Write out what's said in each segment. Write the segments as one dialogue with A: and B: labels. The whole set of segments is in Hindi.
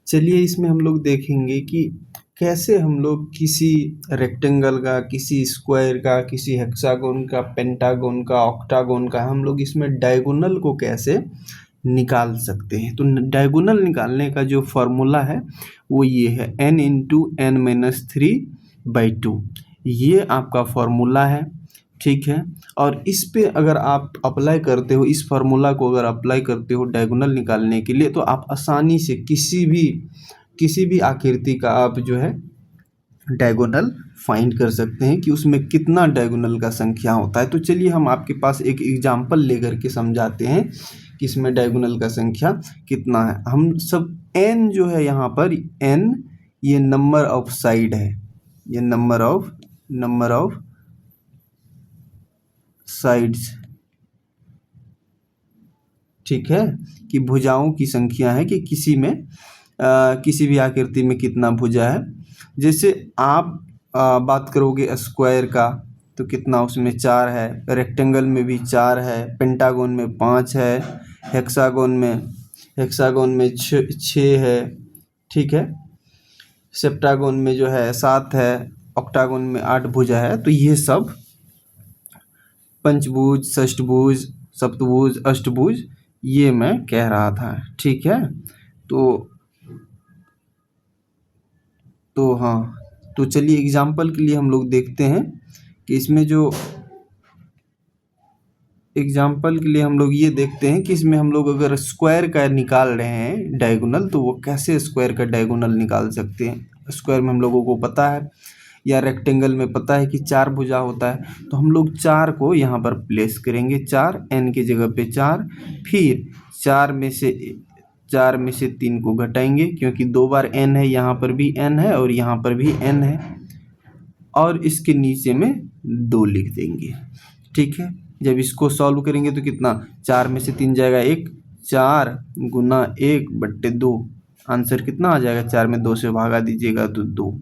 A: चलिए इसमें हम लोग देखेंगे कि कैसे हम लोग किसी रेक्टेंगल का, किसी स्क्वायर का, किसी हेक्सागोन का, पेंटागोन का, ऑक्टागोन का हम लोग इसमें डायगोनल को कैसे निकाल सकते हैं। तो डायगोनल निकालने का जो फॉर्मूला है वो ये है n इंटू एन माइनस 3/2, ये आपका फॉर्मूला है, ठीक है। और इस पे अगर आप अप्लाई करते हो, इस फार्मूला को अगर अप्लाई करते हो डायगोनल निकालने के लिए, तो आप आसानी से किसी भी आकृति का आप जो है डायगोनल फाइंड कर सकते हैं कि उसमें कितना डायगोनल का संख्या होता है। तो चलिए हम आपके पास एक एग्जाम्पल लेकर के समझाते हैं कि इसमें डायगोनल का संख्या कितना है। हम सब n जो है यहाँ पर n ये नंबर ऑफ साइड है, ये नंबर ऑफ साइड्स, ठीक है, कि भुजाओं की संख्या है कि किसी भी आकृति में कितना भुजा है। जैसे आप बात करोगे स्क्वायर का तो कितना उसमें 4 है, रेक्टेंगल में भी 4 है, पेंटागोन में 5 है, हेक्सागोन में 6 है, ठीक है, सेप्टागोन में जो है 7 है, ऑक्टागोन में 8 भुजा है। तो ये सब पंचभुज, षष्ठभुज, सप्तभुज, अष्टभुज ये मैं कह रहा था, ठीक है। तो हाँ, तो चलिए एग्जाम्पल के लिए हम लोग देखते हैं कि इसमें जो एग्जाम्पल के लिए हम लोग ये देखते हैं कि इसमें हम लोग अगर स्क्वायर का निकाल रहे हैं डायगोनल, तो वो कैसे स्क्वायर का डायगोनल निकाल सकते हैं। स्क्वायर में हम लोगों को पता है, या रेक्टेंगल में पता है कि 4 भुजा होता है, तो हम लोग 4 को यहाँ पर प्लेस करेंगे, 4 n की जगह पे 4, फिर 4 में से 3 को घटाएंगे क्योंकि 2 बार n है, यहाँ पर भी n है और यहाँ पर भी n है, और इसके नीचे में 2 लिख देंगे, ठीक है। जब इसको सॉल्व करेंगे तो कितना, 4 में से 3 जाएगा 1, 4 गुना 1/2, आंसर कितना आ जाएगा, 4 में 2 से भागा दीजिएगा तो 2।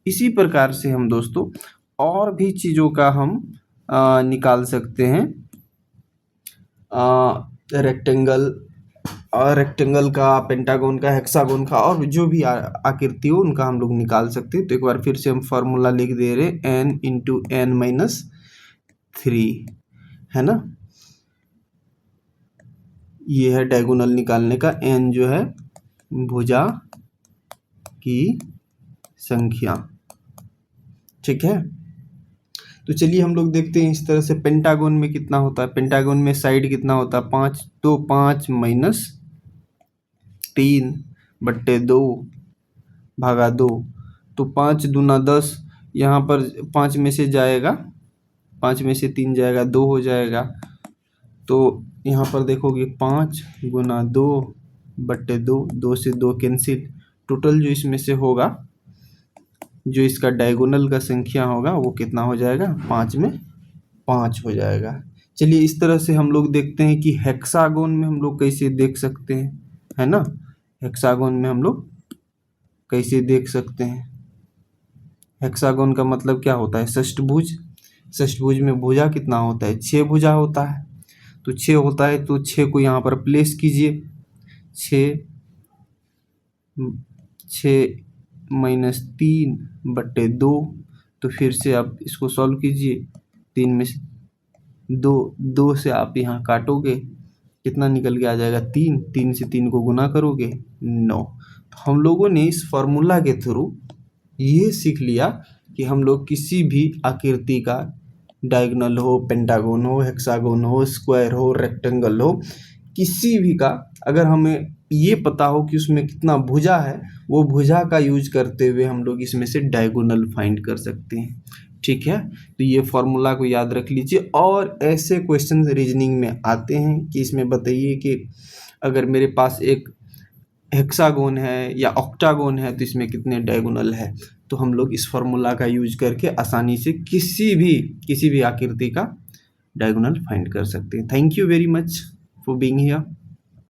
A: इसी प्रकार से हम दोस्तों और भी चीज़ों का हम निकाल सकते हैं, रेक्टेंगल का, पेंटागोन का, हेक्सागोन का, और जो भी आकृति हो उनका हम लोग निकाल सकते हैं। तो एक बार फिर से हम फार्मूला लिख दे रहे, n इंटू एन माइनस 3, है ना। ये है डायगोनल निकालने का, n जो है भुजा की संख्या, ठीक है। तो चलिए हम लोग देखते हैं इस तरह से पेंटागोन में कितना होता है। पेंटागोन में साइड कितना होता है, 5, तो 5 माइनस 3/2 भागा 2, तो 5 दूना 10, यहाँ पर 5 में से जाएगा, 5 में से 3 जाएगा, 2 हो जाएगा। तो यहाँ पर देखोगे 5 गुना 2/2, 2 से 2 कैंसिल, टोटल जो इसमें से होगा, जो इसका डायगोनल का संख्या होगा वो कितना हो जाएगा, 5 में 5 हो जाएगा। चलिए इस तरह से हम लोग देखते हैं कि हेक्सागोन में हम लोग कैसे देख सकते हैं, है ना। हेक्सागोन में हम लोग कैसे देख सकते हैं, हेक्सागोन का मतलब क्या होता है, षष्ठभुज। षष्ठभुज में भुजा कितना होता है, 6 भुजा होता है। तो 6 होता है तो 6 को यहाँ पर प्लेस कीजिए, 6 माइनस 3/2, तो फिर से आप इसको सॉल्व कीजिए, 3 में से 2 से आप यहाँ काटोगे, कितना निकल के आ जाएगा, 3 से 3 को गुना करोगे 9। तो हम लोगों ने इस फॉर्मूला के थ्रू ये सीख लिया कि हम लोग किसी भी आकृति का डायगोनल हो, पेंटागोन हो, हेक्सागोन हो, स्क्वायर हो, रेक्टेंगल हो, किसी भी का अगर हमें ये पता हो कि उसमें कितना भुजा है, वो भुजा का यूज करते हुए हम लोग इसमें से डायगोनल फाइंड कर सकते हैं, ठीक है। तो ये फॉर्मूला को याद रख लीजिए। और ऐसे क्वेश्चन रीजनिंग में आते हैं कि इसमें बताइए कि अगर मेरे पास एक हेक्सागोन है या ऑक्टागोन है तो इसमें कितने डायगोनल है। तो हम लोग इस फॉर्मूला का यूज करके आसानी से किसी भी आकृति का डायगोनल फाइंड कर सकते हैं। Thank you very much for being here.